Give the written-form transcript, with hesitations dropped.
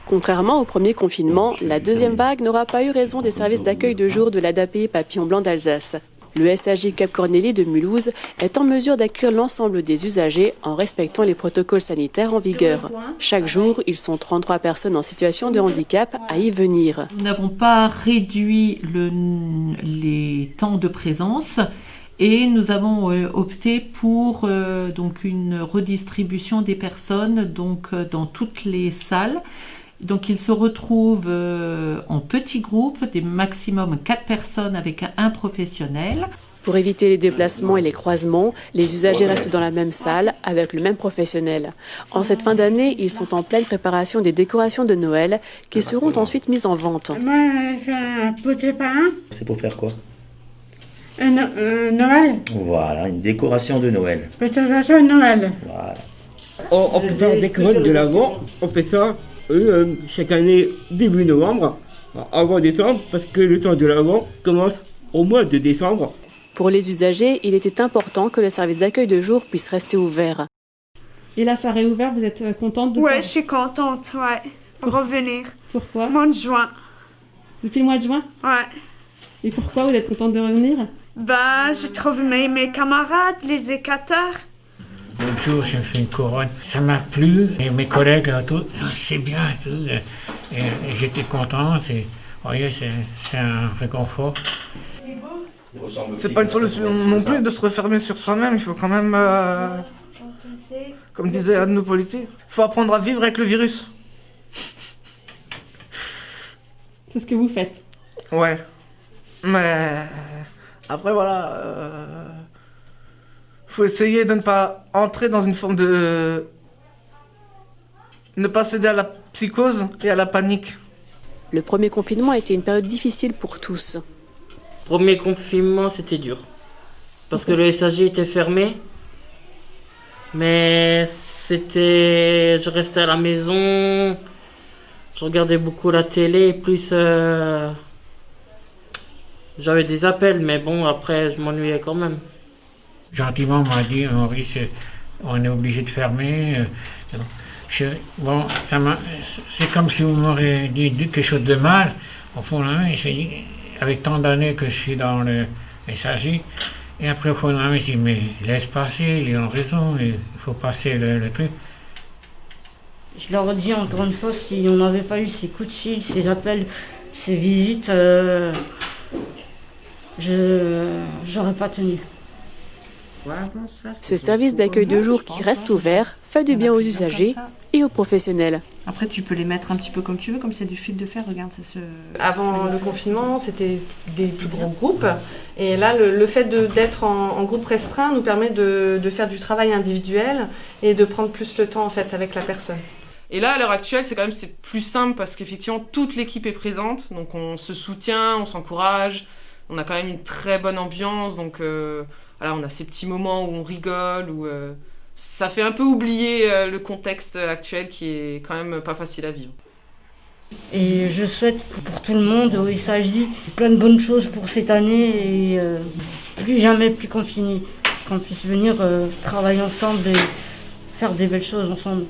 Contrairement au premier confinement, la deuxième vague n'aura pas eu raison des services d'accueil de jour de l'ADAP Papillon Blanc d'Alsace. Le SAJ Cap Cornélie de Mulhouse est en mesure d'accueillir l'ensemble des usagers en respectant les protocoles sanitaires en vigueur. Chaque jour, ils sont 33 personnes en situation de handicap à y venir. Nous n'avons pas réduit les temps de présence et nous avons opté pour donc une redistribution des personnes dans toutes les salles. Donc ils se retrouvent en petits groupes, des maximum 4 personnes avec un professionnel. Pour éviter les déplacements et les croisements, les usagers restent dans la même salle avec le même professionnel. En cette fin d'année, ils sont en pleine préparation des décorations de Noël qui seront ensuite mises en vente. Moi, j'ai un pot de pain. C'est pour faire quoi? Noël. Voilà, une décoration de Noël. Décoration de Noël. Voilà. On peut faire des carottes de l'avant, on fait ça chaque année début novembre, avant décembre, parce que le temps de l'avant commence au mois de décembre. Pour les usagers, il était important que le service d'accueil de jour puisse rester ouvert. Et là, ça a réouvert, vous êtes contente de Ouais, je suis contente, ouais. Revenir. Pourquoi? Mois de juin. Depuis le mois de juin? Ouais. Et pourquoi vous êtes contente de revenir? Bah, j'ai trouvé mes camarades, les écateurs. L'autre jour, j'ai fait une couronne. Ça m'a plu. Et mes collègues, tout, c'est bien. Tout, et j'étais content. Vous voyez, c'est un réconfort. C'est pas une solution non plus de se refermer sur soi-même. Il faut quand même, comme disait un de nos politiques, il faut apprendre à vivre avec le virus. C'est ce que vous faites? Ouais. Mais après, voilà. Faut essayer de ne pas entrer dans une forme de... ne pas céder à la psychose et à la panique. Le premier confinement a été une période difficile pour tous. Premier confinement, c'était dur. Parce que le SAG était fermé. Mais je restais à la maison. Je regardais beaucoup la télé. Plus j'avais des appels. Mais bon, après, je m'ennuyais quand même. Gentiment, on m'a dit, Maurice, on est obligé de fermer. Bon, c'est comme si vous m'auriez dit quelque chose de mal. Au fond, là, avec tant d'années que je suis dans le SAG, et après, au fond, là, je me dis, mais laisse passer, ils ont raison, il faut passer le truc. Je leur dis encore une fois, si on n'avait pas eu ces coups de fil, ces appels, ces visites, j'aurais pas tenu. Ce service d'accueil de jour qui reste ouvert fait du bien aux usagers et aux professionnels. Après, tu peux les mettre un petit peu comme tu veux, comme c'est du fil de fer, regarde, ça se... Avant le confinement, c'était des plus gros groupes. Et là, le fait d'être en groupe restreint nous permet de faire du travail individuel et de prendre plus le temps en fait avec la personne. Et là, à l'heure actuelle, c'est plus simple parce qu'effectivement, toute l'équipe est présente. Donc, on se soutient, on s'encourage. On a quand même une très bonne ambiance. Donc, voilà, on a ces petits moments où on rigole, où ça fait un peu oublier le contexte actuel qui est quand même pas facile à vivre. Et je souhaite pour tout le monde, au SAJ, plein de bonnes choses pour cette année et plus jamais plus confiné. Qu'on puisse venir travailler ensemble et faire des belles choses ensemble.